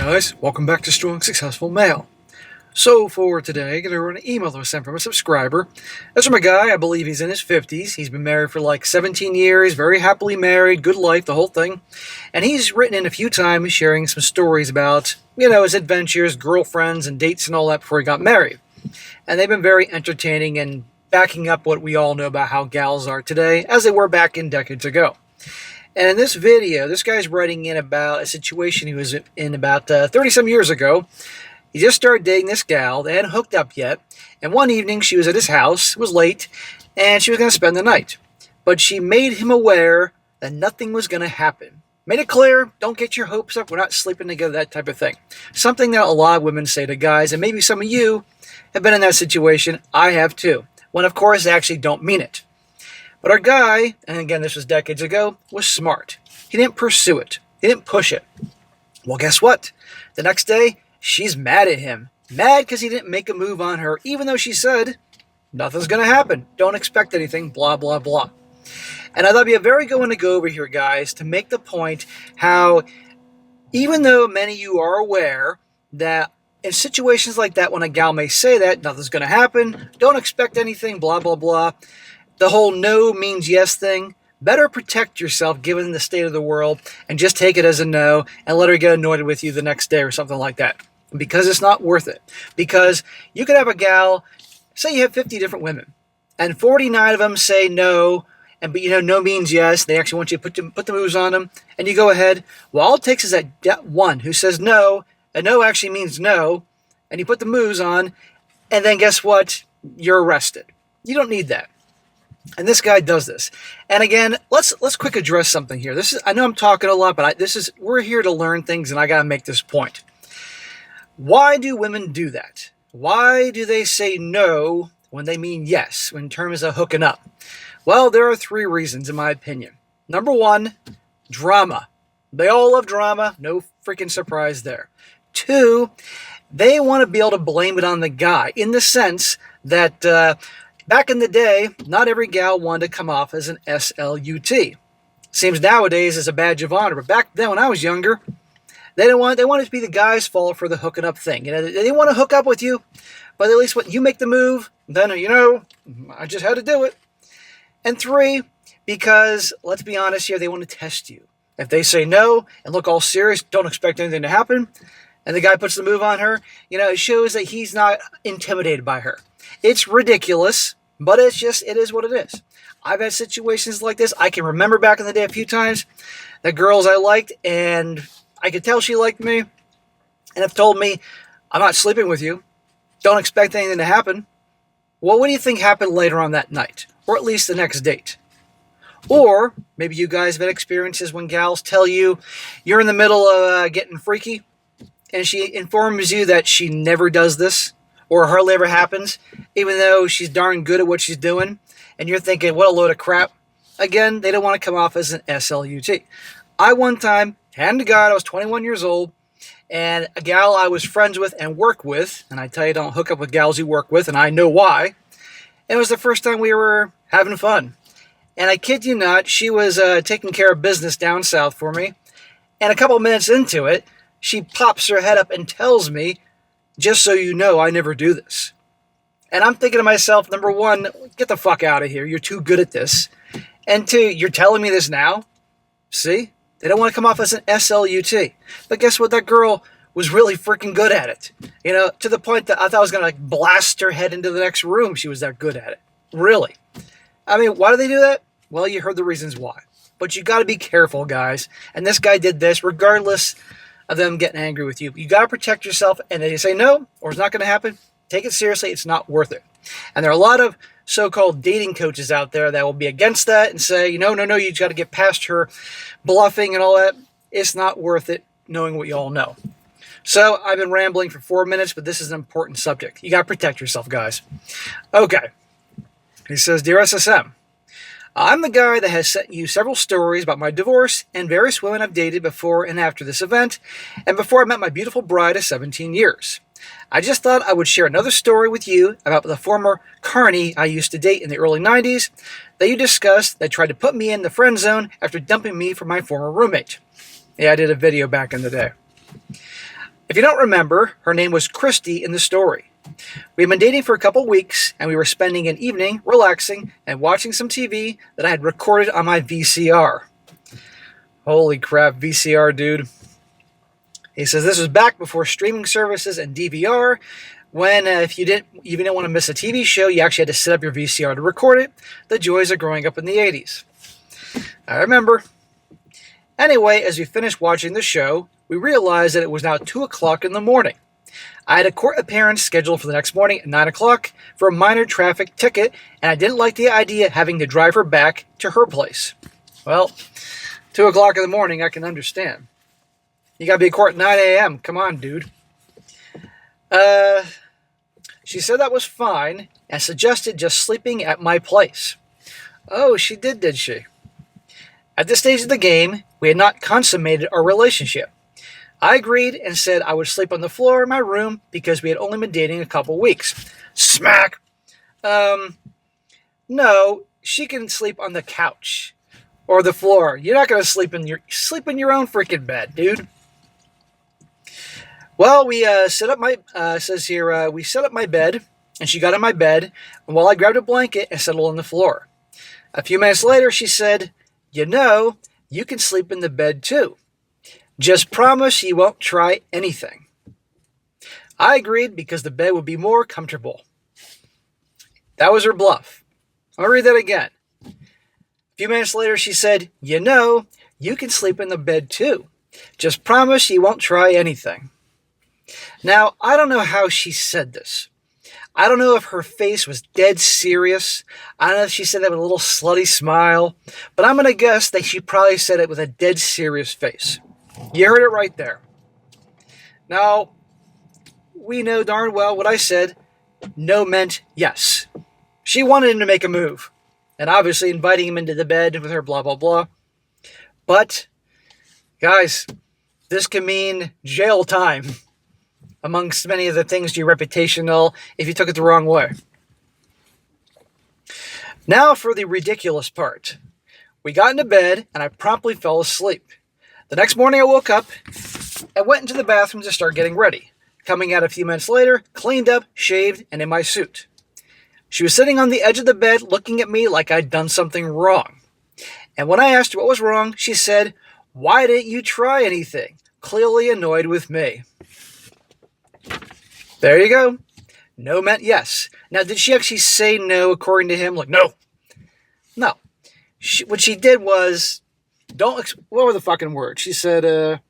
guys, welcome back to Strong Successful Male. So for today, I'm going to run an email that was sent from a subscriber. That's from a guy, I believe he's in his 50s. He's been married for like 17 years, very happily married, good life, the whole thing. And he's written in a few times sharing some stories about, his adventures, girlfriends, and dates and all that before he got married. And they've been very entertaining and backing up what we all know about how gals are today, as they were back in decades ago. And in this video, this guy's writing in about a situation he was in about 30-some years ago. He just started dating this gal. They hadn't hooked up yet. And one evening, she was at his house. It was late, and she was going to spend the night. But she made him aware that nothing was going to happen. Made it clear, don't get your hopes up. We're not sleeping together, that type of thing. Something that a lot of women say to guys, and maybe some of you have been in that situation. I have too. When, of course, they actually don't mean it. But our guy, and again, this was decades ago, was smart. He didn't pursue it. He didn't push it. Well, guess what? The next day, she's mad at him. Mad because he didn't make a move on her, even though she said, nothing's going to happen. Don't expect anything, blah, blah, blah. And I thought it'd be a very good one to go over here, guys, to make the point how, even though many of you are aware that in situations like that, when a gal may say that, nothing's going to happen, don't expect anything, blah, blah, blah, the whole no means yes thing, better protect yourself given the state of the world and just take it as a no and let her get annoyed with you the next day or something like that. Because it's not worth it. Because you could have a gal, say you have 50 different women, and 49 of them say no, but no means yes. They actually want you to put the moves on them, and you go ahead. Well, all it takes is that one who says no, and no actually means no, and you put the moves on, and then guess what? You're arrested. You don't need that. And this guy does this. And again, let's quick address something here. I know I'm talking a lot, but we're here to learn things, and I got to make this point. Why do women do that? Why do they say no when they mean yes in terms of hooking up? Well, there are 3 reasons, in my opinion. Number 1, drama. They all love drama. No freaking surprise there. 2, they want to be able to blame it on the guy in the sense that back in the day, not every gal wanted to come off as an SLUT. Seems nowadays is a badge of honor, but back then when I was younger, they wanted it to be the guy's fault for the hooking up thing. They didn't want to hook up with you, but at least when you make the move, then, I just had to do it. And 3, because, let's be honest here, they want to test you. If they say no and look all serious, don't expect anything to happen, and the guy puts the move on her, it shows that he's not intimidated by her. It's ridiculous, but it is what it is. I've had situations like this. I can remember back in the day a few times, the girls I liked, and I could tell she liked me, and have told me, I'm not sleeping with you. Don't expect anything to happen. Well, what do you think happened later on that night? Or at least the next date? Or maybe you guys have had experiences when gals tell you you're in the middle of getting freaky, and she informs you that she never does this, or hardly ever happens, even though she's darn good at what she's doing, and you're thinking, what a load of crap. Again, they don't want to come off as an SLUT. I one time, hand to God, I was 21 years old, and a gal I was friends with and work with, and I tell you, don't hook up with gals you work with, and I know why. It was the first time we were having fun. And I kid you not, she was taking care of business down south for me, and a couple minutes into it, she pops her head up and tells me, just so you know, I never do this. And I'm thinking to myself, number 1, get the fuck out of here. You're too good at this. And 2, you're telling me this now? See? They don't want to come off as an SLUT. But guess what? That girl was really freaking good at it. To the point that I thought I was going to blast her head into the next room. She was that good at it. Really. I mean, why do they do that? Well, you heard the reasons why. But you got to be careful, guys. And this guy did this regardless of them getting angry with you. You got to protect yourself, and they say no, or it's not going to happen. Take it seriously. It's not worth it. And there are a lot of so-called dating coaches out there that will be against that and say, no, you got to get past her bluffing and all that. It's not worth it, knowing what you all know. So I've been rambling for 4 minutes, but this is an important subject. You got to protect yourself, guys. Okay. He says, Dear SSM, I'm the guy that has sent you several stories about my divorce and various women I've dated before and after this event, and before I met my beautiful bride of 17 years. I just thought I would share another story with you about the former carny I used to date in the early 90s that you discussed that tried to put me in the friend zone after dumping me for my former roommate. Yeah, I did a video back in the day. If you don't remember, her name was Christy in the story. We had been dating for a couple weeks, and we were spending an evening relaxing and watching some TV that I had recorded on my VCR. Holy crap, VCR, dude. He says this was back before streaming services and DVR, when if you didn't want to miss a TV show, you actually had to set up your VCR to record it. The joys of growing up in the 80s. I remember. Anyway, as we finished watching the show, we realized that it was now 2 o'clock in the morning. I had a court appearance scheduled for the next morning at 9 o'clock for a minor traffic ticket, and I didn't like the idea of having to drive her back to her place. Well, 2 o'clock in the morning, I can understand. You gotta be at court at 9 a.m. Come on, dude. She said that was fine and suggested just sleeping at my place. Oh, she did she? At this stage of the game, we had not consummated our relationship. I agreed and said I would sleep on the floor in my room because we had only been dating a couple weeks. Smack! No, she can sleep on the couch or the floor. You're not going to sleep in your own freaking bed, dude. Well, we set up my we set up my bed, and she got in my bed, and while I grabbed a blanket and settled on the floor. A few minutes later, she said, "You know, you can sleep in the bed too. Just promise you won't try anything." I agreed because the bed would be more comfortable. That was her bluff. I'll read that again. A few minutes later, she said, "You know, you can sleep in the bed too. Just promise you won't try anything." Now, I don't know how she said this. I don't know if her face was dead serious. I don't know if she said that with a little slutty smile. But I'm going to guess that she probably said it with a dead serious face. You heard it right there. Now, we know darn well what I said. No meant yes. She wanted him to make a move. And obviously inviting him into the bed with her blah, blah, blah. But, guys, this can mean jail time. Amongst many of the things to your reputation if you took it the wrong way. Now for the ridiculous part. We got into bed, and I promptly fell asleep. The next morning I woke up and went into the bathroom to start getting ready. Coming out a few minutes later, cleaned up, shaved, and in my suit. She was sitting on the edge of the bed looking at me like I'd done something wrong. And when I asked her what was wrong, she said, "Why didn't you try anything?" Clearly annoyed with me. There you go. No meant yes. Now, did she actually say no according to him? Like, no. No. What she did was, what were the fucking words? She said,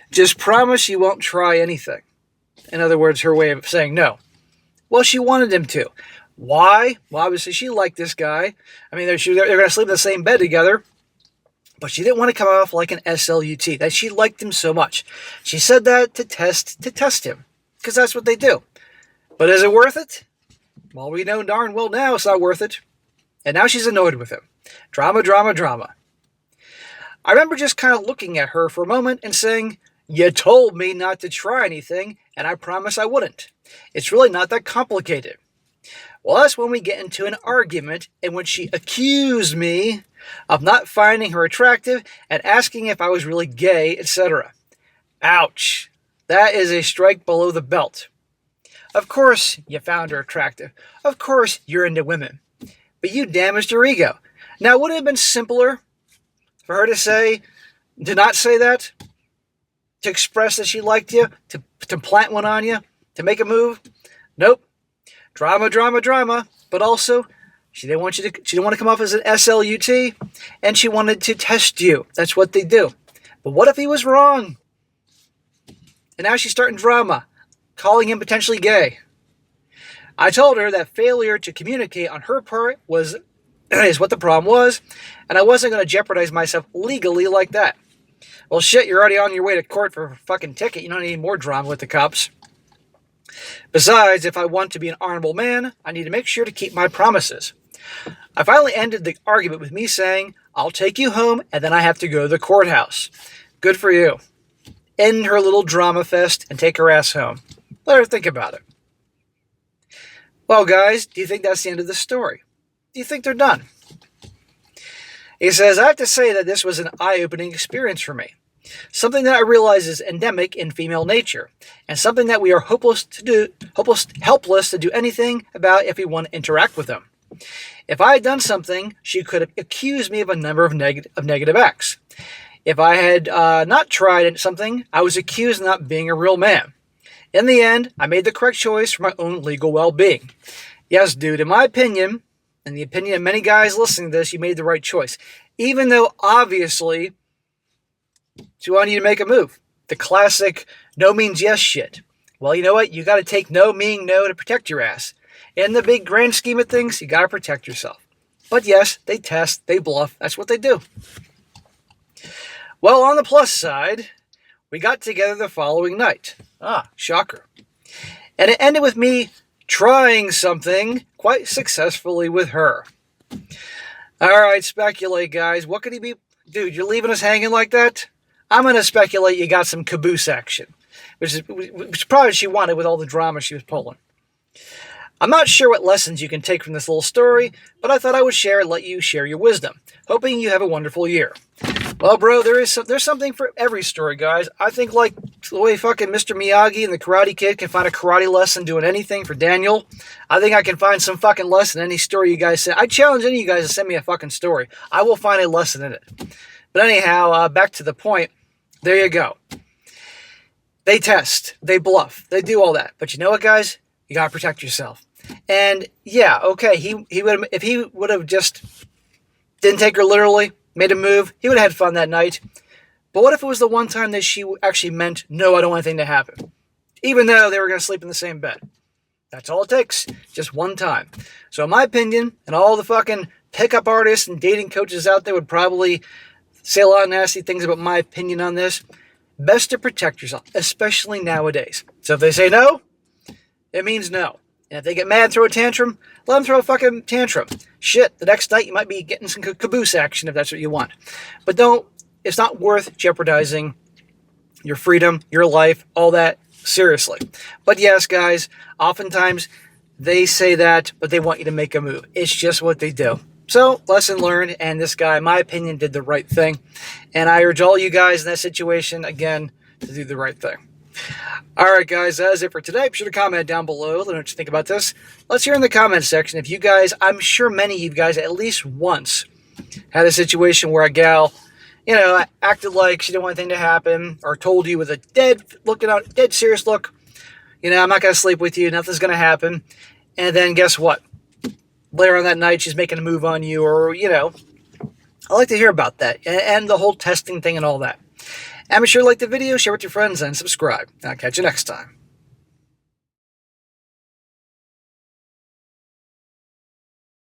just promise you won't try anything. In other words, her way of saying no. Well, she wanted him to. Why? Well, obviously she liked this guy. I mean, they're going to sleep in the same bed together. But she didn't want to come off like an SLUT. That she liked him so much. She said that to test him. Because that's what they do. But is it worth it? Well, we know darn well now it's not worth it. And now she's annoyed with him. Drama, drama, drama. I remember just kind of looking at her for a moment and saying, "You told me not to try anything, and I promised I wouldn't. It's really not that complicated." Well, that's when we get into an argument in which she accused me of not finding her attractive and asking if I was really gay, etc. Ouch. That is a strike below the belt. Of course you found her attractive. Of course you're into women. But you damaged her ego. Now, would it have been simpler for her to not say that? To express that she liked you? To plant one on you? To make a move? Nope. Drama, drama, drama. But also, she didn't want to come off as an SLUT, and she wanted to test you. That's what they do. But what if he was wrong? And now she's starting drama, calling him potentially gay. I told her that failure to communicate on her part is what the problem was, and I wasn't going to jeopardize myself legally like that. Well, shit, you're already on your way to court for a fucking ticket. You don't need more drama with the cops. Besides, if I want to be an honorable man, I need to make sure to keep my promises. I finally ended the argument with me saying, "I'll take you home, and then I have to go to the courthouse." Good for you. End her little drama fest and take her ass home. Let her think about it. Well, guys, do you think that's the end of the story? Do you think they're done? He says, "I have to say that this was an eye-opening experience for me. Something that I realize is endemic in female nature, and something that we are helpless to do anything about if we want to interact with them. If I had done something, she could have accused me of a number of negative acts. If I had not tried something, I was accused of not being a real man. In the end, I made the correct choice for my own legal well-being. Yes, dude, in my opinion, and the opinion of many guys listening to this, you made the right choice. Even though, obviously, she wanted you to make a move. The classic no means yes shit. Well, you know what? You got to take no meaning no to protect your ass. In the big grand scheme of things, you got to protect yourself. But yes, they test, they bluff. That's what they do. Well, on the plus side, we got together the following night. Shocker. And it ended with me trying something quite successfully with her. Alright, speculate, guys. What could he be? Dude, you're leaving us hanging like that? I'm going to speculate you got some caboose action, which probably she wanted with all the drama she was pulling. I'm not sure what lessons you can take from this little story, but I thought I would share and let you share your wisdom. Hoping you have a wonderful year. Well, bro, there's something for every story, guys. I think like the way fucking Mr. Miyagi and the Karate Kid can find a karate lesson doing anything for Daniel, I think I can find some fucking lesson in any story you guys say. I challenge any of you guys to send me a fucking story. I will find a lesson in it. But anyhow, back to the point. There you go. They test. They bluff. They do all that. But you know what, guys? You gotta protect yourself. And yeah, okay, if he would have just didn't take her literally, made a move, he would have had fun that night. But what if it was the one time that she actually meant, no, I don't want anything to happen? Even though they were going to sleep in the same bed. That's all it takes. Just one time. So in my opinion, and all the fucking pickup artists and dating coaches out there would probably say a lot of nasty things about my opinion on this. Best to protect yourself, especially nowadays. So if they say no, it means no. And if they get mad and throw a tantrum, let them throw a fucking tantrum. Shit, the next night you might be getting some caboose action if that's what you want. But it's not worth jeopardizing your freedom, your life, all that, seriously. But yes, guys, oftentimes they say that, but they want you to make a move. It's just what they do. So, lesson learned, and this guy, in my opinion, did the right thing. And I urge all you guys in that situation, again, to do the right thing. Alright guys, that is it for today. Be sure to comment down below. Let me know what you think about this. Let's hear in the comment section if you guys, I'm sure many of you guys at least once had a situation where a gal, acted like she didn't want anything to happen, or told you with a dead serious look, I'm not going to sleep with you, nothing's going to happen. And then guess what? Later on that night, she's making a move on you, or, I like to hear about that, and the whole testing thing and all that. And be sure to like the video, share with your friends, and subscribe. I'll catch you next time.